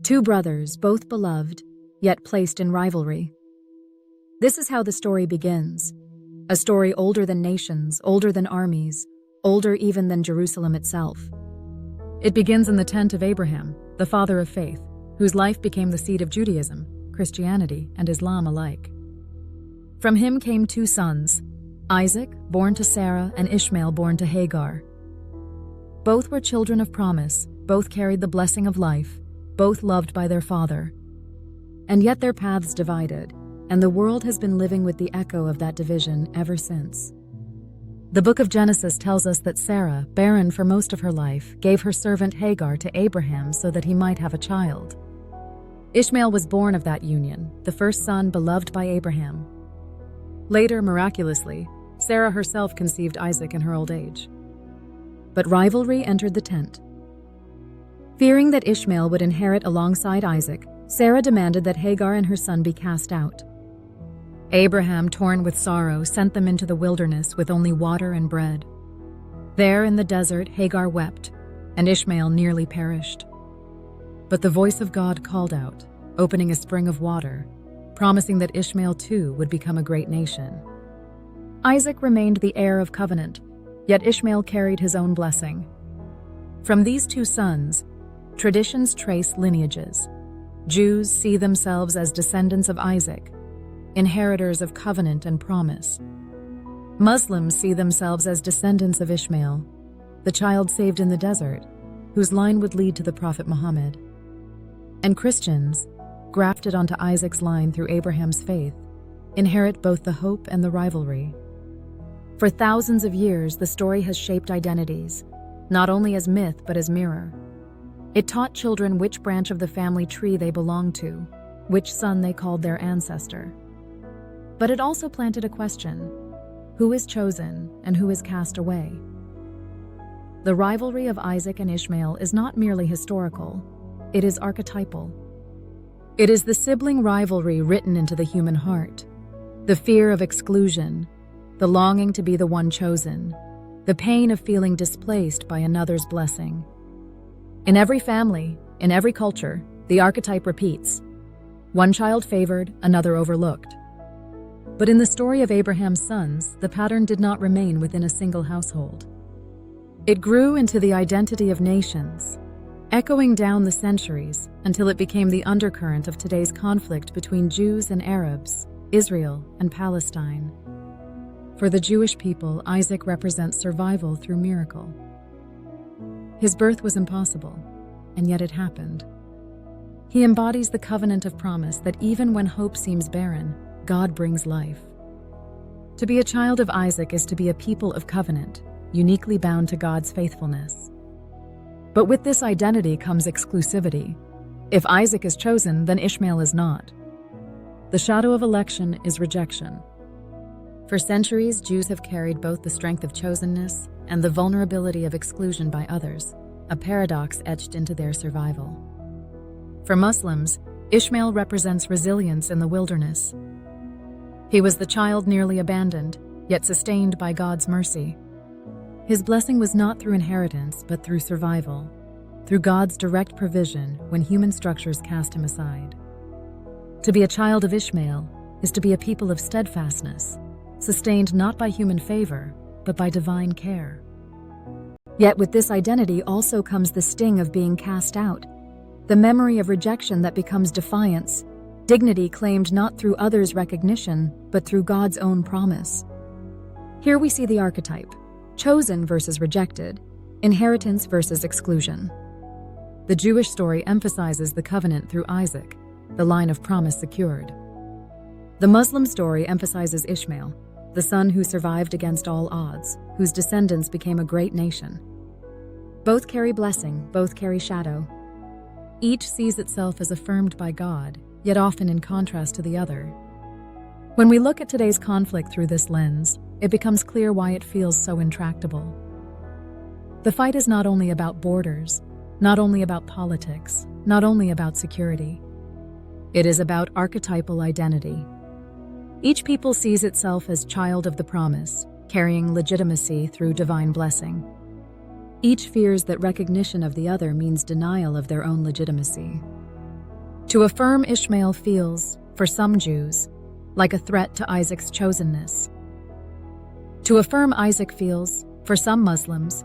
Two brothers, both beloved, yet placed in rivalry. This is how the story begins. A story older than nations, older than armies, older even than Jerusalem itself. It begins in the tent of Abraham, the father of faith, whose life became the seed of Judaism, Christianity, and Islam alike. From him came two sons, Isaac, born to Sarah, and Ishmael, born to Hagar. Both were children of promise, both carried the blessing of life, both loved by their father. And yet their paths divided, and the world has been living with the echo of that division ever since. The book of Genesis tells us that Sarah, barren for most of her life, gave her servant Hagar to Abraham so that he might have a child. Ishmael was born of that union, the first son beloved by Abraham. Later, miraculously, Sarah herself conceived Isaac in her old age. But rivalry entered the tent. Fearing that Ishmael would inherit alongside Isaac, Sarah demanded that Hagar and her son be cast out. Abraham, torn with sorrow, sent them into the wilderness with only water and bread. There in the desert, Hagar wept, and Ishmael nearly perished. But the voice of God called out, opening a spring of water, promising that Ishmael too would become a great nation. Isaac remained the heir of covenant, yet Ishmael carried his own blessing. From these two sons, traditions trace lineages. Jews see themselves as descendants of Isaac, inheritors of covenant and promise. Muslims see themselves as descendants of Ishmael, the child saved in the desert, whose line would lead to the Prophet Muhammad. And Christians, grafted onto Isaac's line through Abraham's faith, inherit both the hope and the rivalry. For thousands of years, the story has shaped identities, not only as myth but as mirror. It taught children which branch of the family tree they belonged to, which son they called their ancestor. But it also planted a question: who is chosen and who is cast away? The rivalry of Isaac and Ishmael is not merely historical, it is archetypal. It is the sibling rivalry written into the human heart, the fear of exclusion, the longing to be the one chosen, the pain of feeling displaced by another's blessing. In every family, in every culture, the archetype repeats. One child favored, another overlooked. But in the story of Abraham's sons, the pattern did not remain within a single household. It grew into the identity of nations, echoing down the centuries until it became the undercurrent of today's conflict between Jews and Arabs, Israel and Palestine. For the Jewish people, Isaac represents survival through miracle. His birth was impossible, and yet it happened. He embodies the covenant of promise that even when hope seems barren, God brings life. To be a child of Isaac is to be a people of covenant, uniquely bound to God's faithfulness. But with this identity comes exclusivity. If Isaac is chosen, then Ishmael is not. The shadow of election is rejection. For centuries, Jews have carried both the strength of chosenness and the vulnerability of exclusion by others, a paradox etched into their survival. For Muslims, Ishmael represents resilience in the wilderness. He was the child nearly abandoned, yet sustained by God's mercy. His blessing was not through inheritance, but through survival, through God's direct provision when human structures cast him aside. To be a child of Ishmael is to be a people of steadfastness, sustained not by human favor, but by divine care. Yet with this identity also comes the sting of being cast out, the memory of rejection that becomes defiance, dignity claimed not through others' recognition, but through God's own promise. Here we see the archetype: chosen versus rejected, inheritance versus exclusion. The Jewish story emphasizes the covenant through Isaac, the line of promise secured. The Muslim story emphasizes Ishmael, the son who survived against all odds, whose descendants became a great nation. Both carry blessing, both carry shadow. Each sees itself as affirmed by God, yet often in contrast to the other. When we look at today's conflict through this lens, it becomes clear why it feels so intractable. The fight is not only about borders, not only about politics, not only about security. It is about archetypal identity. Each people sees itself as child of the promise, carrying legitimacy through divine blessing. Each fears that recognition of the other means denial of their own legitimacy. To affirm Ishmael feels, for some Jews, like a threat to Isaac's chosenness. To affirm Isaac feels, for some Muslims,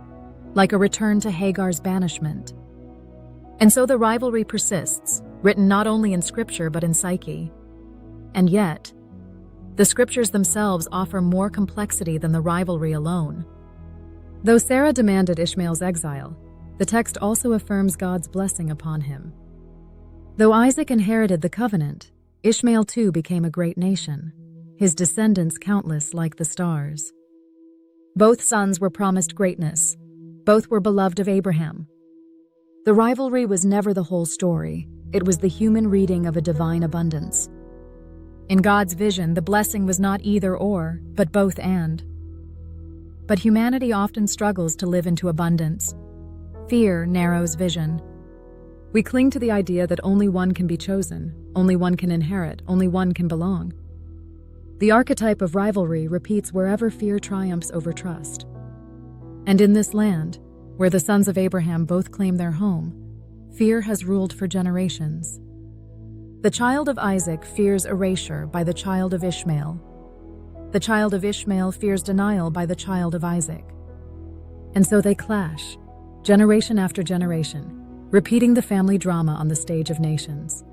like a return to Hagar's banishment. And so the rivalry persists, written not only in scripture but in psyche. And yet, the scriptures themselves offer more complexity than the rivalry alone. Though Sarah demanded Ishmael's exile, the text also affirms God's blessing upon him. Though Isaac inherited the covenant, Ishmael too became a great nation, his descendants countless like the stars. Both sons were promised greatness. Both were beloved of Abraham. The rivalry was never the whole story. It was the human reading of a divine abundance. In God's vision, the blessing was not either or, but both and. But humanity often struggles to live into abundance. Fear narrows vision. We cling to the idea that only one can be chosen, only one can inherit, only one can belong. The archetype of rivalry repeats wherever fear triumphs over trust. And in this land, where the sons of Abraham both claim their home, fear has ruled for generations. The child of Isaac fears erasure by the child of Ishmael. The child of Ishmael fears denial by the child of Isaac. And so they clash, generation after generation, repeating the family drama on the stage of nations.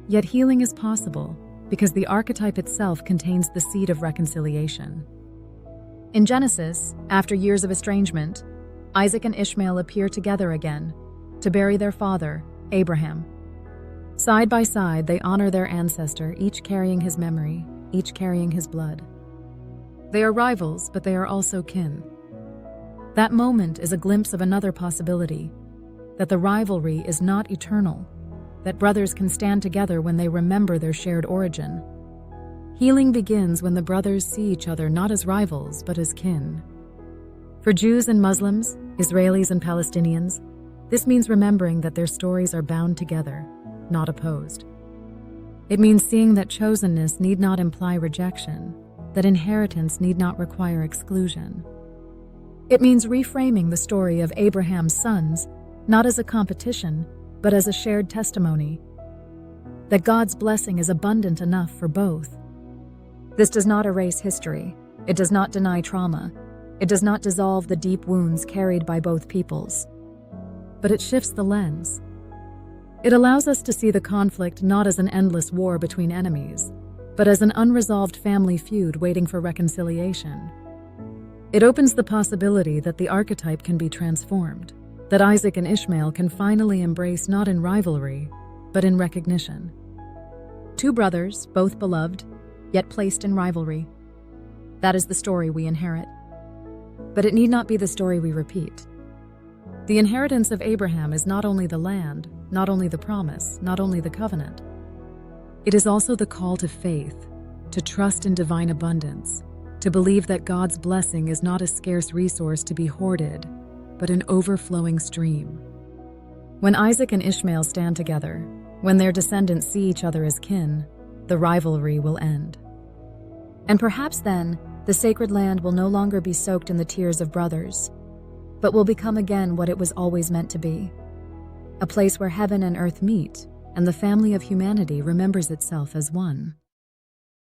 Yet healing is possible because the archetype itself contains the seed of reconciliation. In Genesis, after years of estrangement, Isaac and Ishmael appear together again to bury their father, Abraham. Side by side, they honor their ancestor, each carrying his memory, each carrying his blood. They are rivals, but they are also kin. That moment is a glimpse of another possibility, that the rivalry is not eternal, that brothers can stand together when they remember their shared origin. Healing begins when the brothers see each other not as rivals, but as kin. For Jews and Muslims, Israelis and Palestinians, this means remembering that their stories are bound together, not opposed. It means seeing that chosenness need not imply rejection, that inheritance need not require exclusion. It means reframing the story of Abraham's sons not as a competition, but as a shared testimony, that God's blessing is abundant enough for both. This does not erase history. It does not deny trauma. It does not dissolve the deep wounds carried by both peoples. But it shifts the lens. It allows us to see the conflict not as an endless war between enemies, but as an unresolved family feud waiting for reconciliation. It opens the possibility that the archetype can be transformed, that Isaac and Ishmael can finally embrace not in rivalry, but in recognition. Two brothers, both beloved, yet placed in rivalry. That is the story we inherit. But it need not be the story we repeat. The inheritance of Abraham is not only the land, not only the promise, not only the covenant. It is also the call to faith, to trust in divine abundance, to believe that God's blessing is not a scarce resource to be hoarded, but an overflowing stream. When Isaac and Ishmael stand together, when their descendants see each other as kin, the rivalry will end. And perhaps then, the sacred land will no longer be soaked in the tears of brothers, but will become again what it was always meant to be, a place where heaven and earth meet, and the family of humanity remembers itself as one.